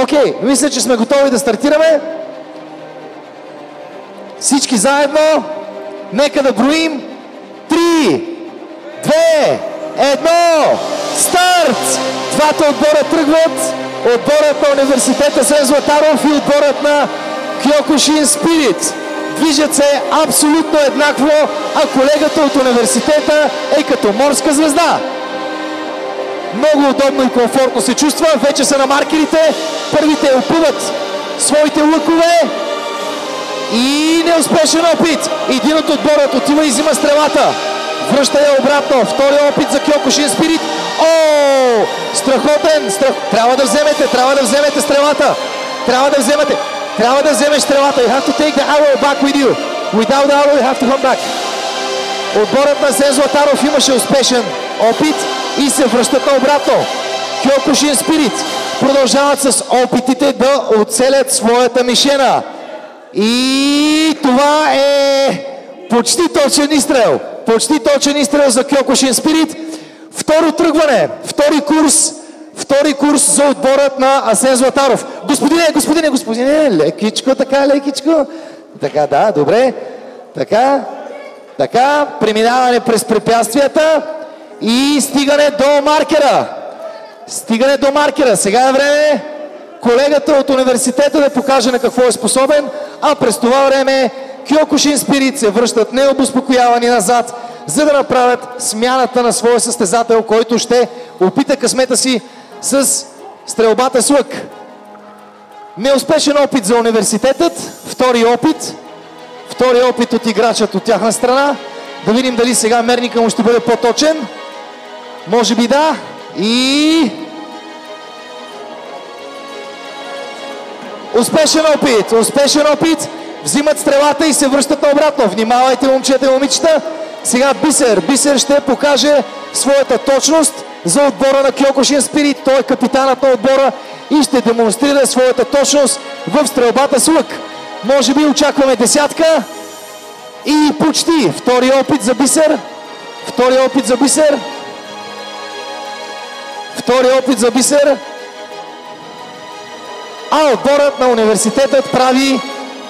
Окей, мисля, че сме готови да стартираме. Всички заедно. Нека да броим. 3, 2, 1, старт! Двата отбора тръгват. Отборът на университета Асен Златаров и отборът на Киокушин Спирит. Движат се абсолютно еднакво, а колегата от университета е като морска звезда. Много удобно и комфортно се чувства. Вече са на маркерите. Първите опъват своите лъкове. И неуспешен опит. Един от отборът отива и взима стрелата. Връща я обратно. Втори опит за Киокушин Спирит. О, страхотен. Трябва да вземете стрелата. Трябва да вземеш стрелата. You have to take the arrow back with you. Without the arrow you have to come back. Отборът на Асен Златаров имаше успешен опит и се връщат обратно. Киокушин Спирит продължават с опитите да оцелят своята мишена. И това е почти точен изстрел. Почти точен изстрел за Киокушин Спирит. Второ тръгване, втори курс за отборът на Асен Златаров. Господине, лекичко, лекичко. Така, да, добре. Така, преминаване през препятствията и стигане до маркера. Сега е време колегата от университета да покаже на какво е способен, а през това време Киокушин Спирит се връщат необезпокоявани назад, за да направят смяната на своя състезател, който ще опита късмета си с стрелбата с лък. Неуспешен опит за университетът, втори опит от играчът от тяхна страна. Да видим дали сега мерника му ще бъде по-точен. Може би да. И... Успешен опит. Взимат стрелата и се връщат обратно. Внимавайте, момчета и момичета. Сега Бисер ще покаже своята точност за отбора на Киокушин Спирит. Той е капитанът на отбора и ще демонстрира своята точност в стрелбата с лък. Може би очакваме десятка. И почти втори опит за Бисер. А отборът на университетът прави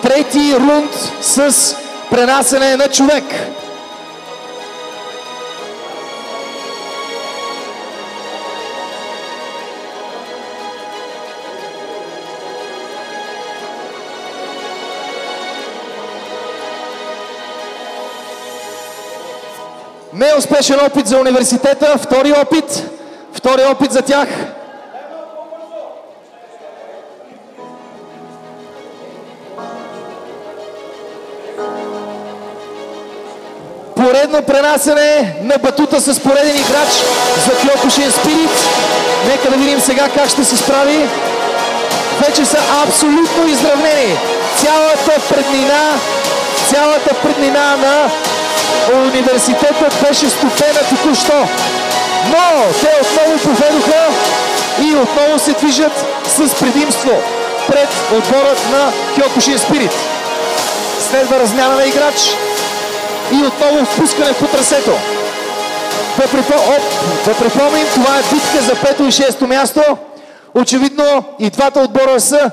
трети рунд с пренасене на човек. Неуспешен опит за университета, втори опит за тях. Поредно пренасене на батута с пореден играч за Киокушин Спирит. Нека да видим сега как ще се справи. Вече са абсолютно изравнени. Цялата преднина на университетът беше стопена току-що. Но те отново поведоха и отново се движат с предимство пред отборът на Киокушин Спирит. Следва размяна на играч и отново впускане по трасето. Да припомним, това е битка за 5-то и 6-то място. Очевидно и двата отбора са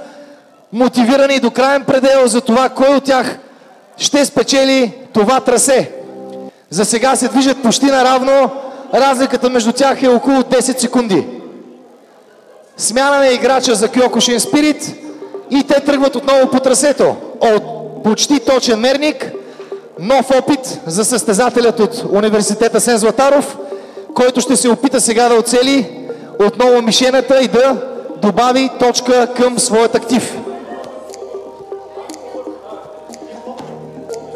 мотивирани до краен предел за това кой от тях ще спечели това трасе. За сега се движат почти наравно. Разликата между тях е около 10 секунди. Смяна на играча за Киокушин Спирит и те тръгват отново по трасето. От почти точен мерник. Нов опит за състезателят от университета Асен Златаров, който ще се опита сега да оцели отново мишената и да добави точка към своят актив.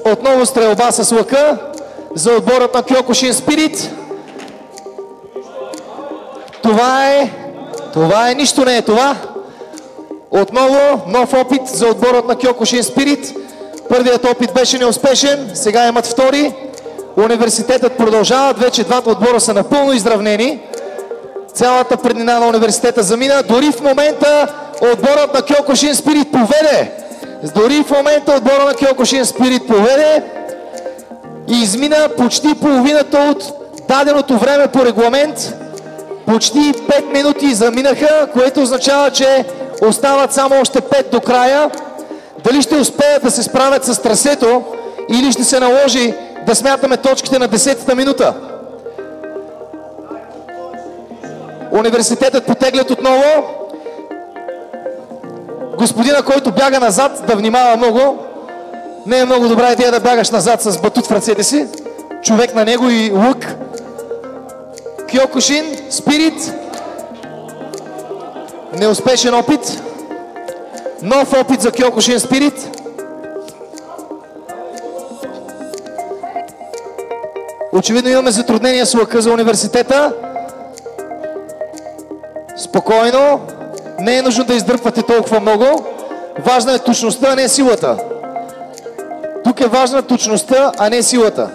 Отново стрелба с лъка за отборът на Киокушин Спирит. Това е, нищо не е това. Отново нов опит за отборът на Киокушин Спирит. Първият опит беше неуспешен, сега имат втори. Университетът продължават, вече двата отбора са напълно изравнени. Цялата преднина на университета замина. Дори в момента отборът на Киокушин Спирит поведе. И измина почти половината от даденото време по регламент. Почти 5 минути заминаха, което означава, че Остават само още 5 до края. Дали ще успеят да се справят с трасето или ще се наложи да смятаме точките на 10-та минута? Университетът потеглят отново. Господина, който бяга назад, да внимава много. Не е много добра идея да бягаш назад с батут в ръцете си. Човек на него и лък. Киокушин, Спирит. Неуспешен опит. Нов опит за Киокушин, Спирит. Очевидно имаме затруднения с лъка за университета. Спокойно. Не е нужно да издърпвате толкова много. Важна е точността, а не силата. Тук е важна точността, а не силата.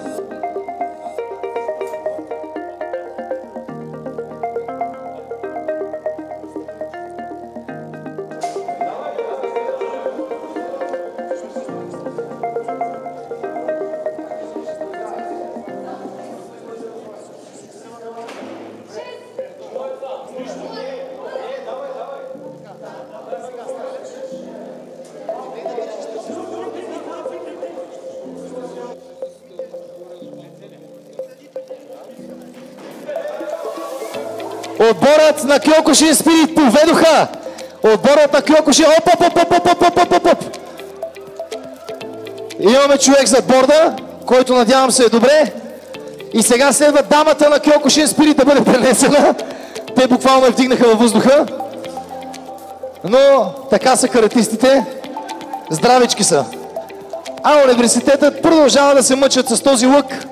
Отборът на Киокушин Спирит поведоха. Отборът на Киокушин. Оп. Имаме човек зад борда, който надявам се е добре. И сега следва дамата на Киокушин Спирит да бъде пренесена. Те буквално я вдигнаха във въздуха. Но така са каратистите. Здравички са. А университетът продължава да се мъчат с този лък.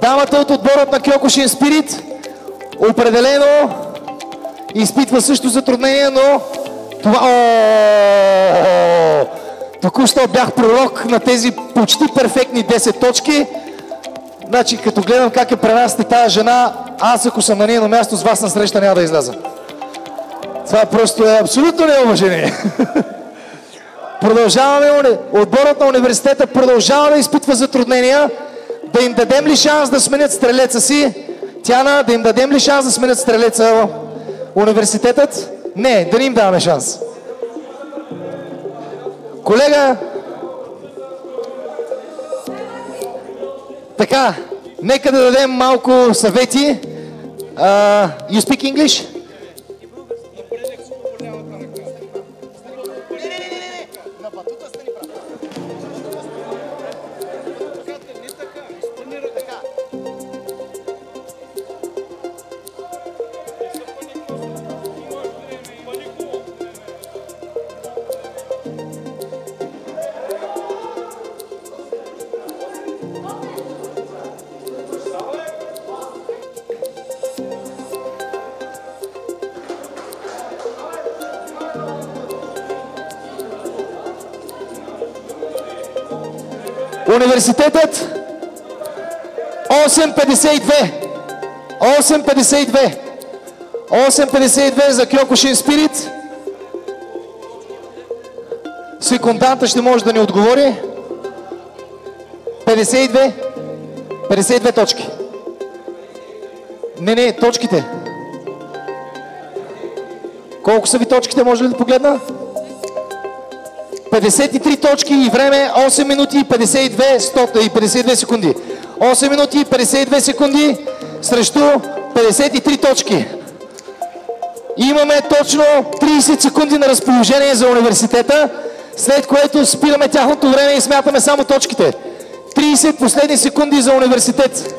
Дамата от отборът на Киокушин Спирит определено изпитва също затруднение, но това... Току-що бях пророк на тези почти перфектни 10 точки. Значи, като гледам как е пренасяте тази жена, аз ако съм на нейно място, с вас на среща няма да изляза. Това просто е абсолютно неуважение. Продължаваме, отборът на университета продължава да изпитва затруднения. Да им дадем ли шанс да сменят стрелеца си? Тяна, да им дадем ли шанс да сменят стрелеца университетът? Не, да не им даваме шанс. Колега, така, нека да дадем малко съвети. You speak English? Университетът 8.52. 8.52. 8.52 за Киокушин Спирит. Секунданта ще може да ни отговори. 52. 52 точки. Не, точките. Колко са ви точките, може ли да погледна? 53 точки и време 8 минути и 52 секунди. 8 минути и 52 секунди срещу 53 точки. Имаме точно 30 секунди на разположение за университета, след което спираме тяхното време и смятаме само точките. 30 последни секунди за университет.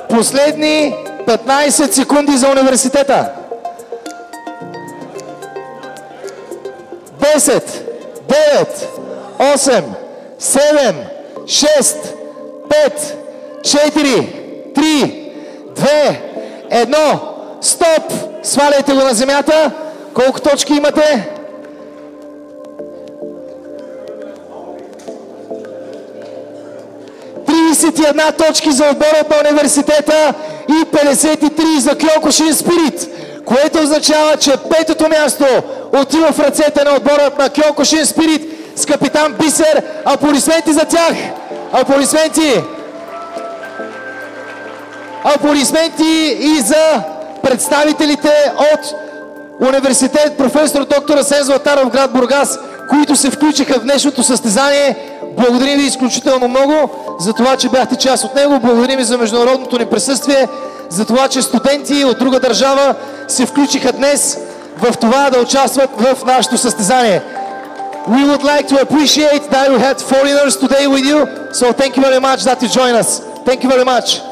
Последни 15 секунди за университета. 10, 9, 8, 7, 6, 5, 4, 3, 2, 1. Стоп! Сваляйте го на земята. Колко точки имате? 31 точки за отборът на университета и 53 за Кьокушин Спирит, което означава, че петото място отива в ръцете на отборът на Кьокушин Спирит с капитан Бисер. Аплодисменти за тях! Аплодисменти! Аплодисменти и за представителите от университет професор доктор Асен Златаров, град Бургас, които се включиха в днешното състезание. Благодарим ви изключително много за това, че бяхте част от него. Благодарим ви за международното ни присъствие, за това, че студенти от друга държава се включиха днес в това да участват в нашето състезание. We would like to appreciate that we had foreigners today with you, so thank you very much that you joined us. Thank you very much.